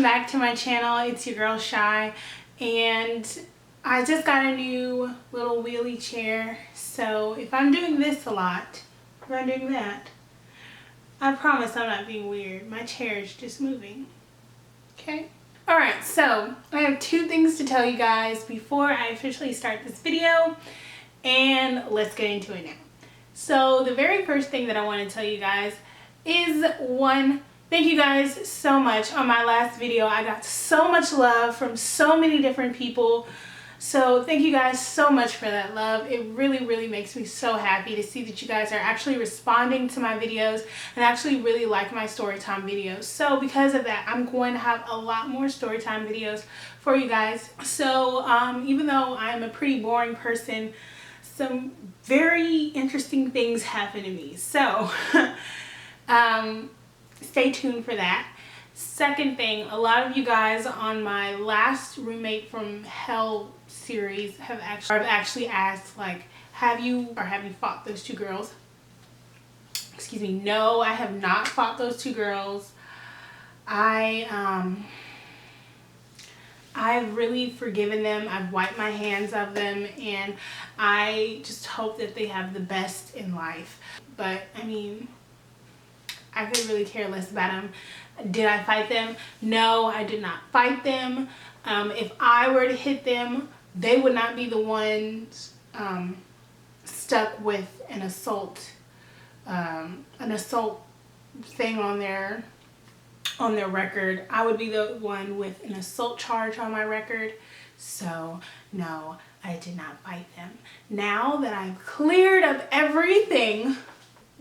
welcome back to my channel. It's your girl Shai, and I just got a new little wheelie chair. So if I'm doing this a lot, if I'm doing that, I promise I'm not being weird. My chair is just moving. Okay? Alright, so I have two things to tell you guys before I officially start this video, and let's get into it now. So the very first thing that I want to tell you guys is one, thank you guys so much. On my last video, I got so much love from so many different people. So thank you guys so much for that love. It really makes me so happy to see that you guys are actually responding to my videos and actually really like my storytime videos. So because of that, I'm going to have a lot more storytime videos for you guys. So even though I'm a pretty boring person, some very interesting things happen to me. So stay tuned for that. Second thing, a lot of you guys on my last Roommate from Hell series have actually asked, like, have you fought those two girls? Excuse me. No, I have not fought those two girls. I've really forgiven them. I've wiped my hands of them, and I just hope that they have the best in life. But I mean, I could really care less about them. Did I fight them? No, I did not fight them. If I were to hit them, they would not be the ones stuck with an assault thing on their record. I would be the one with an assault charge on my record. So no, I did not fight them. Now that I've cleared up everything,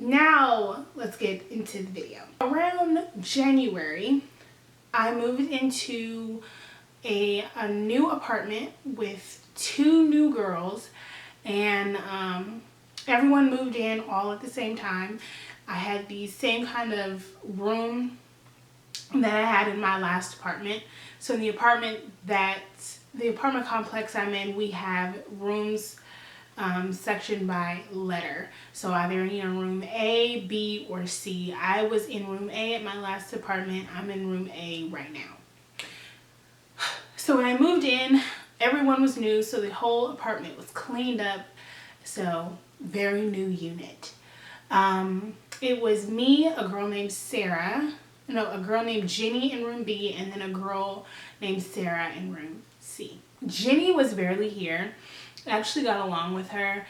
now let's get into the video. Around January, I moved into a new apartment with two new girls, and everyone moved in all at the same time. I had the same kind of room that I had in my last apartment. So in the apartment complex I'm in, we have rooms sectioned by letter. So either room A, B, or C. I was in room A at my last apartment. I'm in room A right now. So when I moved in, everyone was new, so the whole apartment was cleaned up. So very new unit. It was me, a girl named a girl named Jenny in room B, and then a girl named Sarah in room C. Jenny was barely here. I actually got along with her.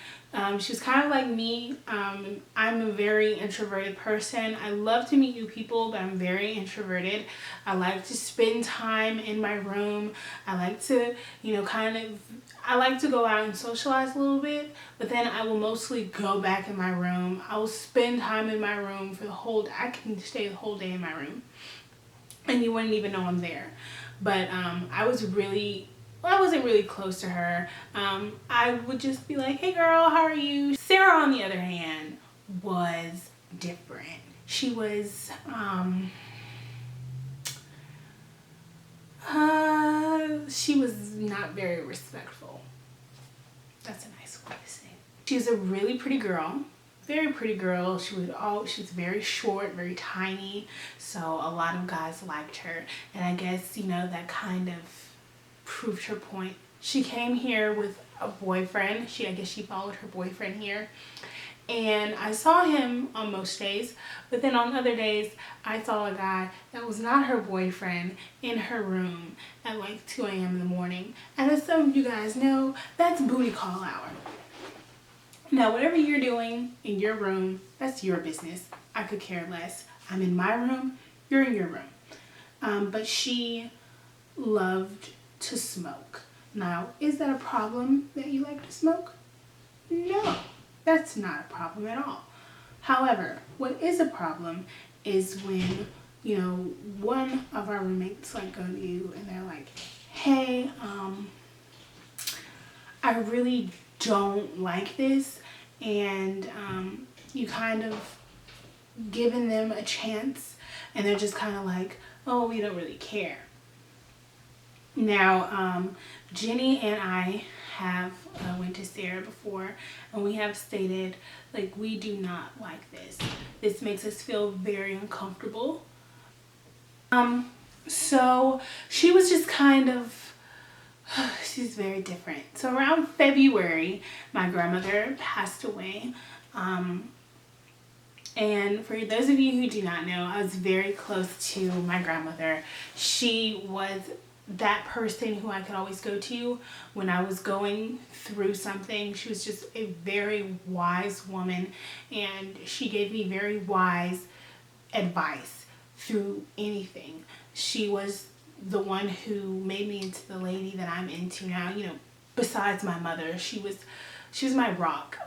She was kind of like me. I'm a very introverted person. I love to meet new people, but I'm very introverted. I like to spend time in my room. I like to, I like to go out and socialize a little bit, but then I will mostly go back in my room. I will spend time in my room for the whole day. I can stay the whole day in my room, and you wouldn't even know I'm there. But I wasn't really close to her. I would just be like, hey girl, how are you? Sarah, on the other hand, was different. She was, she was not very respectful. That's a nice way to say it. She was a really pretty girl. Very pretty girl. She was very short, very tiny. So a lot of guys liked her. And I guess, that kind of proved her point. She came here with a boyfriend. I guess she followed her boyfriend here. And I saw him on most days, but then on other days, I saw a guy that was not her boyfriend in her room at like 2 a.m. in the morning. And as some of you guys know, that's booty call hour. Now, whatever you're doing in your room, that's your business. I could care less. I'm in my room, you're in your room. But she loved to smoke. Now, is that a problem that you like to smoke? No, that's not a problem at all. However, what is a problem is when, one of our roommates go to you and they're like, hey, I really don't like this, and you kind of given them a chance, and they're just kind of like, oh, we don't really care. Now, Jenny and I have went to Sarah before, and we have stated, like, we do not like this. This makes us feel very uncomfortable. So she was just kind of, she's very different. So around February, my grandmother passed away. And for those of you who do not know, I was very close to my grandmother. She was that person who I could always go to when I was going through something. She was just a very wise woman, and she gave me very wise advice through anything. She was the one who made me into the lady that I'm into now. You know, besides my mother, she was my rock.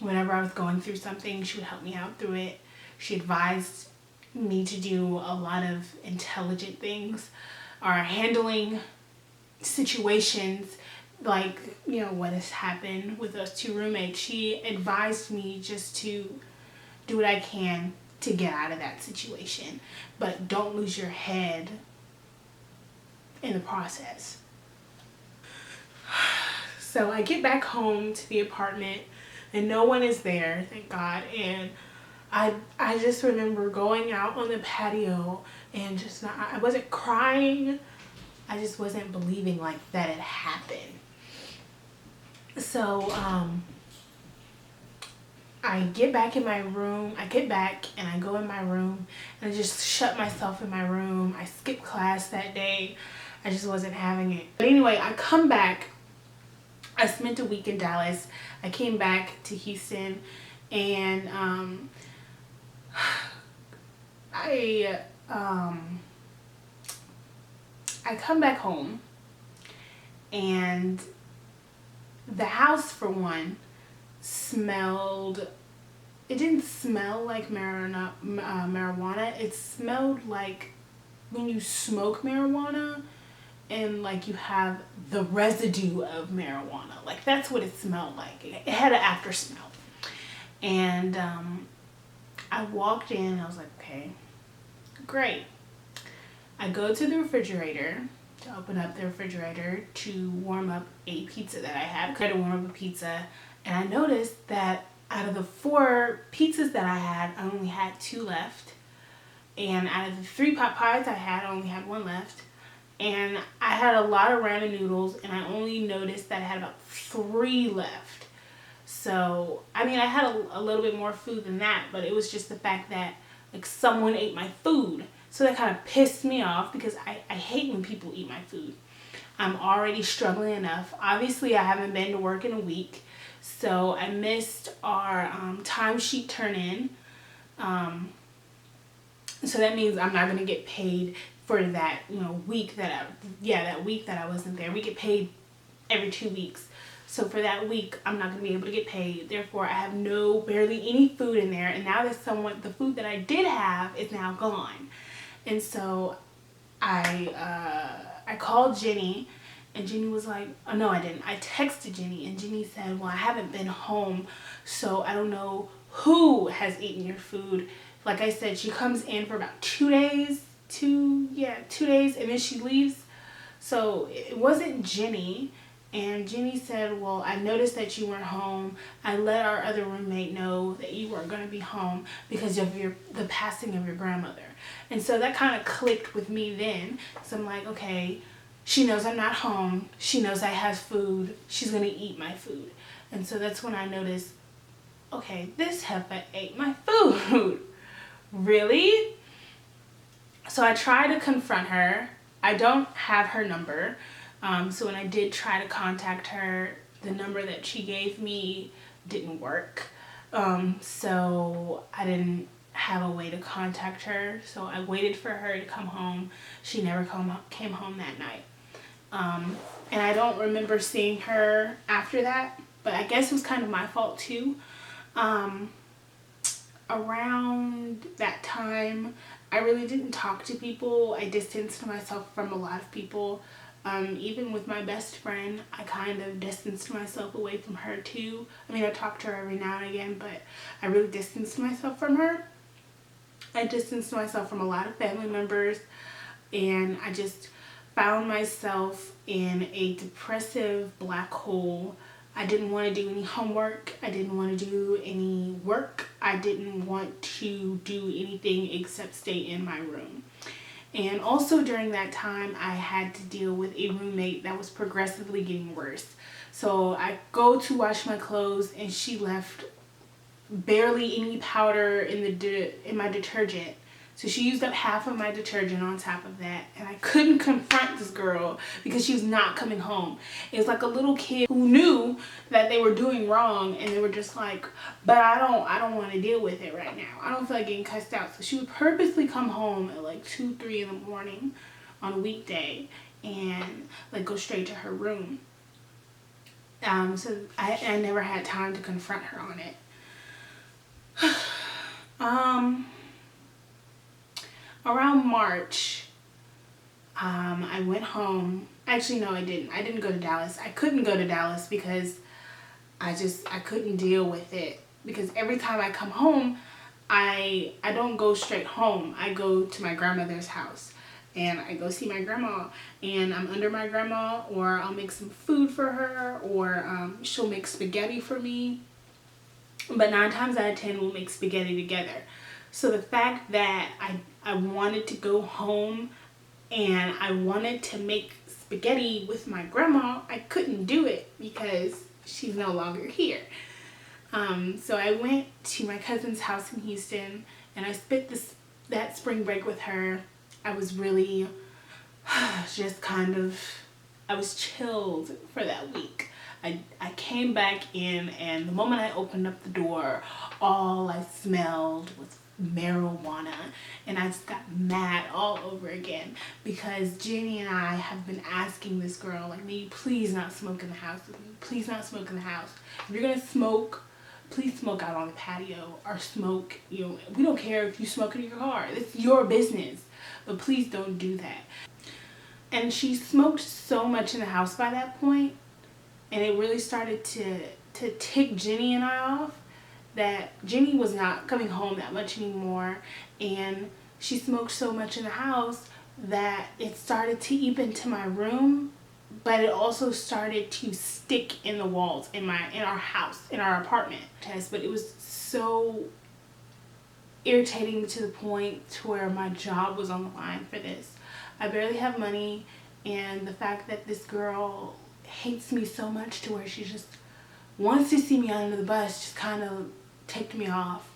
Whenever I was going through something, she would help me out through it. She advised me to do a lot of intelligent things, or handling situations like, you know, what has happened with those two roommates. She advised me just to do what I can to get out of that situation, but don't lose your head in the process. So I get back home to the apartment and no one is there, thank God. And I just remember going out on the patio and just not, I wasn't crying. I just wasn't believing like that had happened. So I get back in my room. I get back and I go in my room and I just shut myself in my room. I skipped class that day. I just wasn't having it. But anyway, I come back. I spent a week in Dallas. I came back to Houston and I come back home and the house, for one, smelled, it didn't smell like marijuana. It smelled like when you smoke marijuana and like you have the residue of marijuana. Like that's what it smelled like. It had an after smell. And I walked in and I was like, okay, great. I go to the refrigerator to open up the refrigerator to warm up a pizza that I had. I tried to warm up a pizza and I noticed that out of the 4 pizzas that I had, I only had 2 left. And out of the 3 pot pies I had, I only had 1 left. And I had a lot of ramen noodles and I only noticed that I had about 3 left. So, I mean, I had a little bit more food than that, but it was just the fact that like someone ate my food. So that kind of pissed me off because I hate when people eat my food. I'm already struggling enough. Obviously, I haven't been to work in a week. So I missed our timesheet turn in. So that means I'm not going to get paid for that, you know, week that I wasn't there. We get paid every 2 weeks. So for that week, I'm not going to be able to get paid. Therefore, I have barely any food in there. And now the food that I did have is now gone. And so I called Jenny and Jenny was like, oh no, I didn't. I texted Jenny and Jenny said, well, I haven't been home, so I don't know who has eaten your food. Like I said, she comes in for about 2 days, 2 days, and then she leaves. So it wasn't Jenny. And Jenny said, well, I noticed that you weren't home. I let our other roommate know that you weren't going to be home because of the passing of your grandmother. And so that kind of clicked with me then. So I'm like, okay, she knows I'm not home. She knows I have food. She's going to eat my food. And so that's when I noticed, okay, this heifer ate my food. Really? So I try to confront her. I don't have her number. So when I did try to contact her, the number that she gave me didn't work. So I didn't have a way to contact her. So I waited for her to come home. She never came home that night. And I don't remember seeing her after that, but I guess it was kind of my fault too. Around that time, I really didn't talk to people. I distanced myself from a lot of people. Even with my best friend, I kind of distanced myself away from her too. I mean, I talked to her every now and again, but I really distanced myself from her. I distanced myself from a lot of family members, and I just found myself in a depressive black hole. I didn't want to do any homework. I didn't want to do any work. I didn't want to do anything except stay in my room. And also during that time, I had to deal with a roommate that was progressively getting worse. So I go to wash my clothes and she left barely any powder in my detergent. So she used up half of my detergent on top of that, and I couldn't confront this girl because she was not coming home. It was like a little kid who knew that they were doing wrong, and they were just like, but I don't want to deal with it right now. I don't feel like getting cussed out. So she would purposely come home at like 2, 3 in the morning on a weekday and like go straight to her room. So I never had time to confront her on it. Around March, I went home. Actually, no, I didn't. I didn't go to Dallas. I couldn't go to Dallas because I couldn't deal with it. Because every time I come home, I don't go straight home. I go to my grandmother's house. And I go see my grandma. And I'm under my grandma, or I'll make some food for her, or she'll make spaghetti for me. But 9 times out of 10, we'll make spaghetti together. So the fact that I wanted to go home and I wanted to make spaghetti with my grandma, I couldn't do it because she's no longer here. So I went to my cousin's house in Houston and I spent that spring break with her. I was really just I was chilled for that week. I came back in, and the moment I opened up the door, all I smelled was marijuana, and I just got mad all over again because Jenny and I have been asking this girl, like, may you please not smoke in the house with me? Please not smoke in the house. If you're gonna smoke, please smoke out on the patio, or smoke, we don't care if you smoke in your car. It's your business, but please don't do that. And she smoked so much in the house by that point, and it really started to tick Jenny and I off, that Jenny was not coming home that much anymore, and she smoked so much in the house that it started to eat into my room, but it also started to stick in the walls in our house, in our apartment. But it was so irritating to the point to where my job was on the line for this. I barely have money, and the fact that this girl hates me so much to where she just wants to see me under the bus just kind of ticked me off.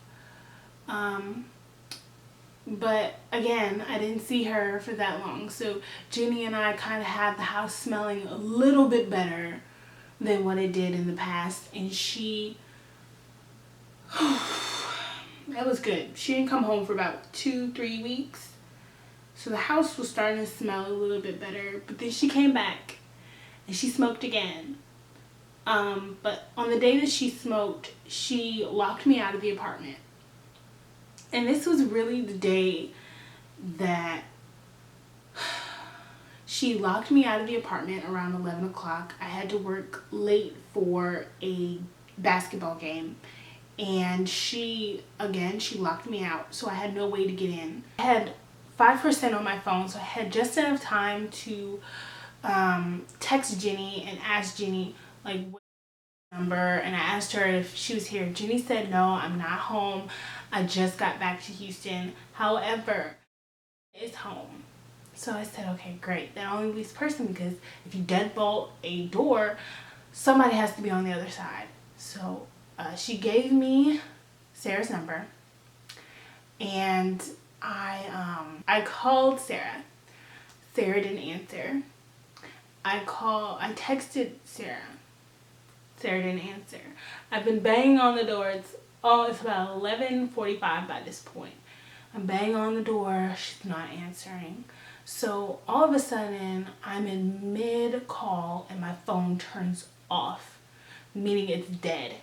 But again, I didn't see her for that long, so Jenny and I kind of had the house smelling a little bit better than what it did in the past, and that was good. She didn't come home for about 2-3 weeks, so the house was starting to smell a little bit better. But then she came back and she smoked again. But on the day that she smoked, she locked me out of the apartment. And this was really the day that she locked me out of the apartment around 11 o'clock. I had to work late for a basketball game. And she locked me out, so I had no way to get in. I had 5% on my phone, so I had just enough time to text Jenny and ask Jenny, like, what number, and I asked her if she was here. Jenny said, no, I'm not home. I just got back to Houston. However, it's home. So I said, okay, great. That only leaves person, because if you deadbolt a door, somebody has to be on the other side. So she gave me Sarah's number, and I called Sarah. Sarah didn't answer. I texted Sarah. Sarah didn't answer. I've been banging on the door. It's about 11:45 by this point. I'm banging on the door. She's not answering. So all of a sudden, I'm in mid-call and my phone turns off, meaning it's dead.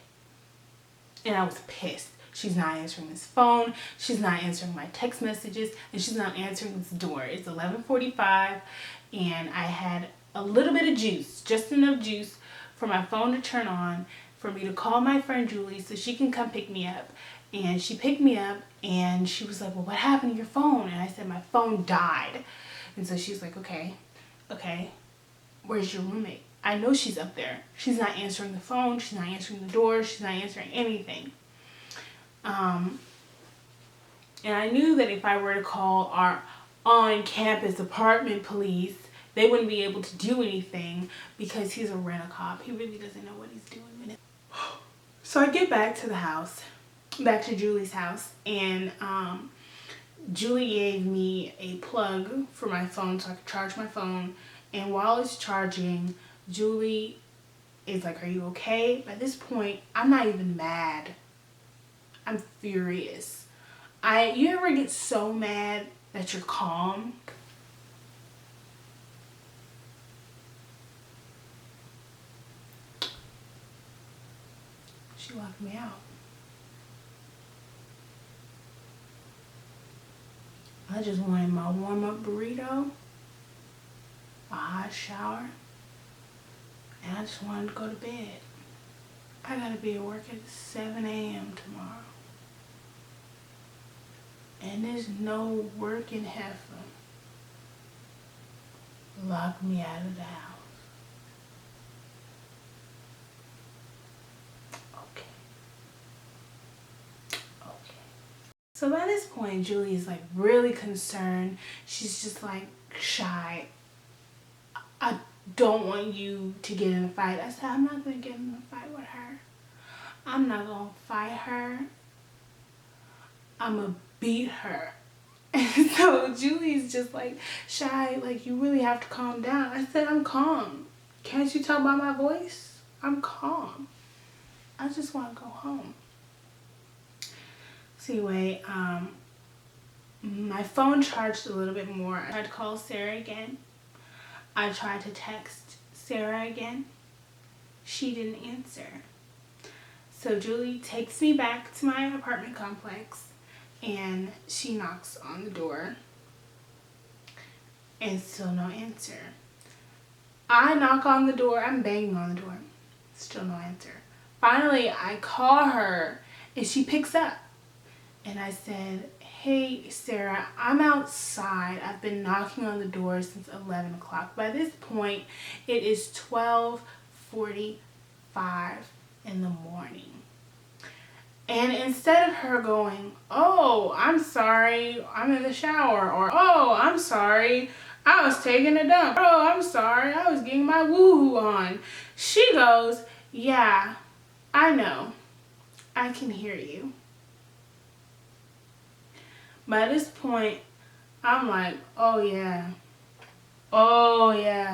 And I was pissed. She's not answering this phone. She's not answering my text messages. And she's not answering this door. It's 11:45 and I had a little bit of juice, just enough juice for my phone to turn on, for me to call my friend Julie so she can come pick me up. And she picked me up and she was like, well, what happened to your phone? And I said, my phone died. And so she's like, okay, where's your roommate? I know she's up there. She's not answering the phone. She's not answering the door. She's not answering anything. And I knew that if I were to call on campus apartment police. They wouldn't be able to do anything because he's a rent-a-cop. He really doesn't know what he's doing. So I get back to the house, back to Julie's house, and Julie gave me a plug for my phone so I could charge my phone. And while it's charging, Julie is like, "Are you okay?" By this point, I'm not even mad. I'm furious. You ever get so mad that you're calm? She locked me out. I just wanted my warm-up burrito, a hot shower, and I just wanted to go to bed. I gotta be at work at 7 a.m. tomorrow. And there's no working heifer. Locked me out of the house. So by this point, Julie is like really concerned. She's just like, "Shai, I don't want you to get in a fight." I said, "I'm not going to get in a fight with her. I'm not going to fight her. I'm going to beat her." And so Julie's just like, "Shai, like, you really have to calm down." I said, "I'm calm. Can't you tell by my voice? I'm calm. I just want to go home." So anyway, my phone charged a little bit more. I tried to call Sarah again. I tried to text Sarah again. She didn't answer. So Julie takes me back to my apartment complex and she knocks on the door and still no answer. I knock on the door. I'm banging on the door. Still no answer. Finally, I call her and she picks up. And I said, "Hey, Sarah, I'm outside. I've been knocking on the door since 11 o'clock. By this point, it is 12:45 in the morning." And instead of her going, "Oh, I'm sorry, I'm in the shower," or, "Oh, I'm sorry, I was taking a dump," "Oh, I'm sorry, I was getting my woohoo on," she goes, "Yeah, I know. I can hear you." By this point, I'm like, oh yeah,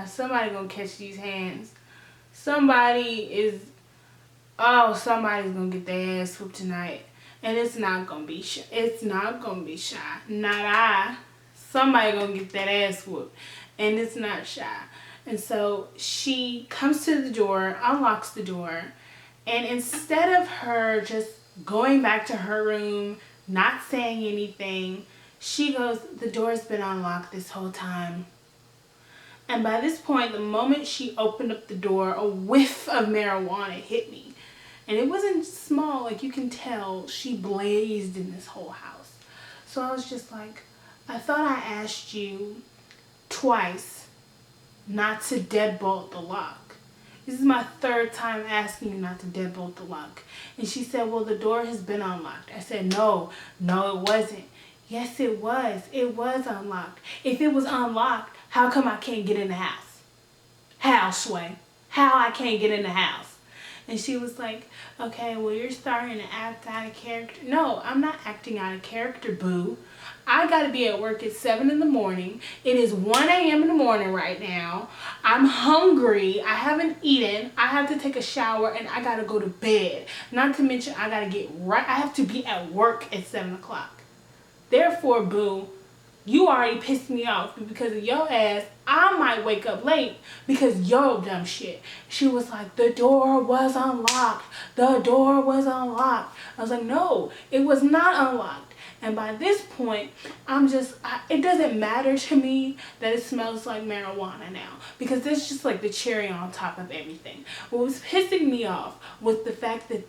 somebody gonna catch these hands. Somebody's gonna get their ass whooped tonight. And it's not gonna be Shai. It's not gonna be Shai. Not I. Somebody gonna get that ass whooped. And it's not Shai. And so she comes to the door, unlocks the door, and instead of her just going back to her room, not saying anything, she goes, "The door's been unlocked this whole time." And by this point, the moment she opened up the door, a whiff of marijuana hit me. And it wasn't small, like you can tell, she blazed in this whole house. So I was just like, "I thought I asked you twice not to deadbolt the lock. This is my third time asking you not to deadbolt the lock." And she said, "Well, the door has been unlocked." I said, No, it wasn't." "Yes, it was. It was unlocked. If it was unlocked, how come I can't get in the house? How, Shai? How I can't get in the house?" And she was like, "Okay, well, you're starting to act out of character." No, I'm not acting out of character, boo. I gotta be at work at 7 in the morning. It is 1 a.m. in the morning right now. I'm hungry. I haven't eaten. I have to take a shower and I gotta go to bed. Not to mention I gotta get right. I have to be at work at 7 o'clock. Therefore, boo, you already pissed me off because of your ass. I might wake up late because your dumb shit." She was like, "The door was unlocked. The door was unlocked." I was like, "No, it was not unlocked." And by this point, it doesn't matter to me that it smells like marijuana now, because that's just like the cherry on top of everything. What was pissing me off was the fact that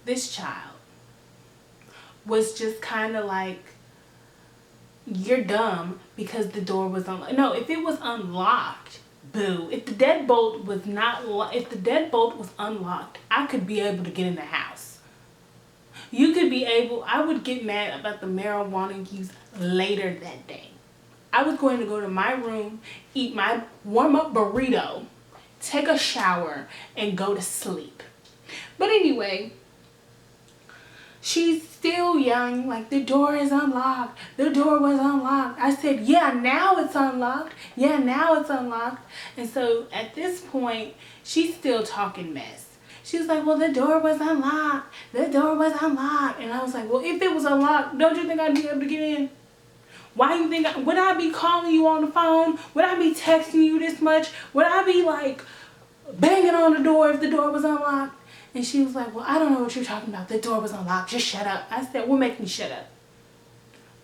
this child was just kind of like, "You're dumb because the door was unlocked." No, if it was unlocked, boo. If the deadbolt was unlocked, I could be able to get in the house. You could be able, I would get mad about the marijuana use later that day. I was going to go to my room, eat my warm-up burrito, take a shower, and go to sleep. But anyway, she's still young, like, the door is unlocked. The door was unlocked. I said, yeah, now it's unlocked. Yeah, now it's unlocked. And so at this point, she's still talking mess. She was like, well, the door was unlocked. The door was unlocked. And I was like, well, if it was unlocked, don't you think I'd be able to get in? Why do you think, would I be calling you on the phone? Would I be texting you this much? Would I be like banging on the door if the door was unlocked? And she was like, well, I don't know what you're talking about. The door was unlocked. Just shut up. I said, well, make me shut up.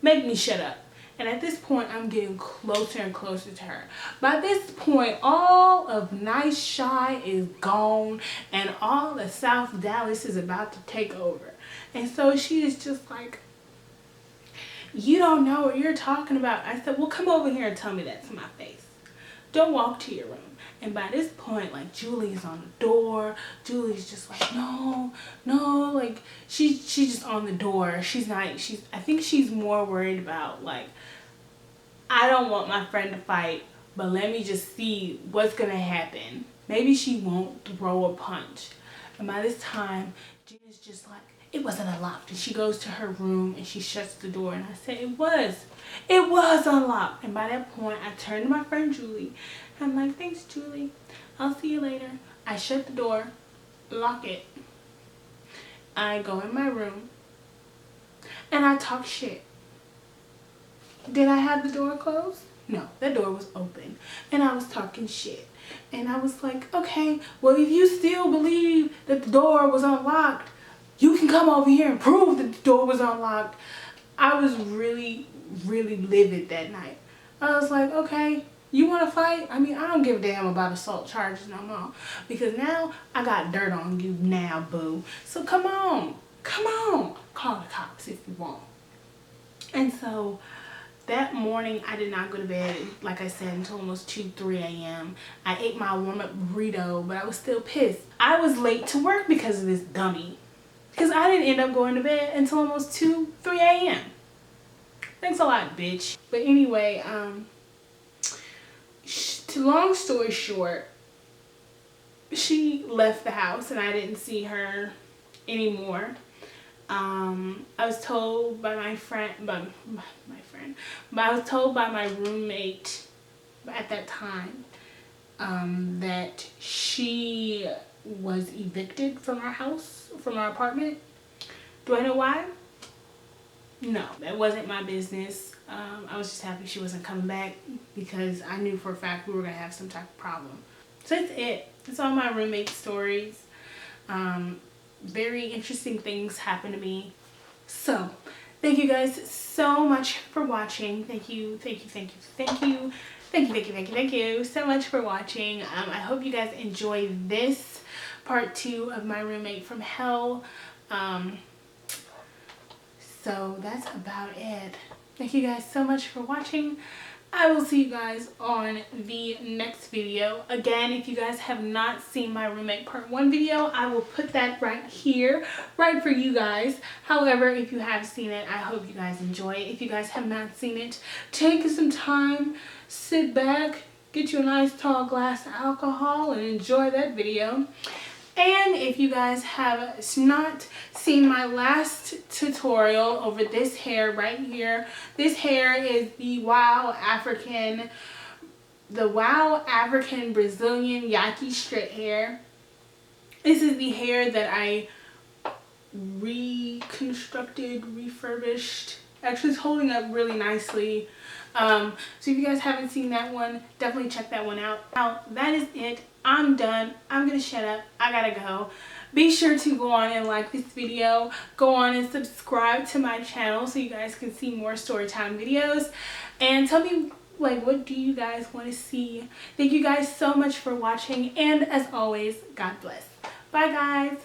Make me shut up. And at this point, I'm getting closer and closer to her. By this point, all of nice Shai is gone, and all of South Dallas is about to take over. And so she is just like, you don't know what you're talking about. I said, well, come over here and tell me that to my face. Don't walk to your room. And by this point, like, Julie's on the door. Julie's just like, no, like, she's just on the door. I think she's more worried about, like, I don't want my friend to fight, but let me just see what's gonna happen. Maybe she won't throw a punch. And by this time, Gina's just like, it wasn't unlocked. And she goes to her room and she shuts the door. And I said, it was unlocked. And by that point, I turned to my friend Julie. I'm like, thanks, Julie. I'll see you later. I shut the door, lock it. I go in my room and I talk shit. Did I have the door closed? No, the door was open. And I was talking shit. And I was like, okay, well, if you still believe that the door was unlocked, you can come over here and prove that the door was unlocked. I was really, really livid that night. I was like, okay, you want to fight? I mean, I don't give a damn about assault charges no more. Because now I got dirt on you now, boo. So come on. Call the cops if you want. And so that morning, I did not go to bed, like I said, until almost 2, 3 a.m. I ate my warm-up burrito, but I was still pissed. I was late to work because of this dummy. Because I didn't end up going to bed until almost 2, 3 a.m. Thanks a lot, bitch. But anyway, long story short, she left the house and I didn't see her anymore. I was told by my roommate at that time that she was evicted from our house, from our apartment. Do I know why? No, that wasn't my business. I was just happy she wasn't coming back because I knew for a fact we were gonna have some type of problem. So that's it. That's all my roommate stories. Very interesting things happened to me. So thank you guys so much for watching. Thank you so much for watching. I hope you guys enjoyed this part 2 of my roommate from hell. So that's about it. Thank you guys so much for watching. I will see you guys on the next video. Again, if you guys have not seen my roommate part 1 video, I will put that right here, right for you guys. However, if you have seen it, I hope you guys enjoy it. If you guys have not seen it, take some time, sit back, get you a nice tall glass of alcohol and enjoy that video. And if you guys have not seen my last tutorial over this hair right here, this hair is the Wow African Brazilian Yaki straight hair. This is the hair that I refurbished. Actually, it's holding up really nicely. So if you guys haven't seen that one, definitely check that one out. Now, that is it. I'm done. I'm gonna shut up. I gotta go. Be sure to go on and like this video. Go on and subscribe to my channel so you guys can see more storytime videos. And tell me, like, what do you guys want to see? Thank you guys so much for watching. And as always, God bless. Bye, guys.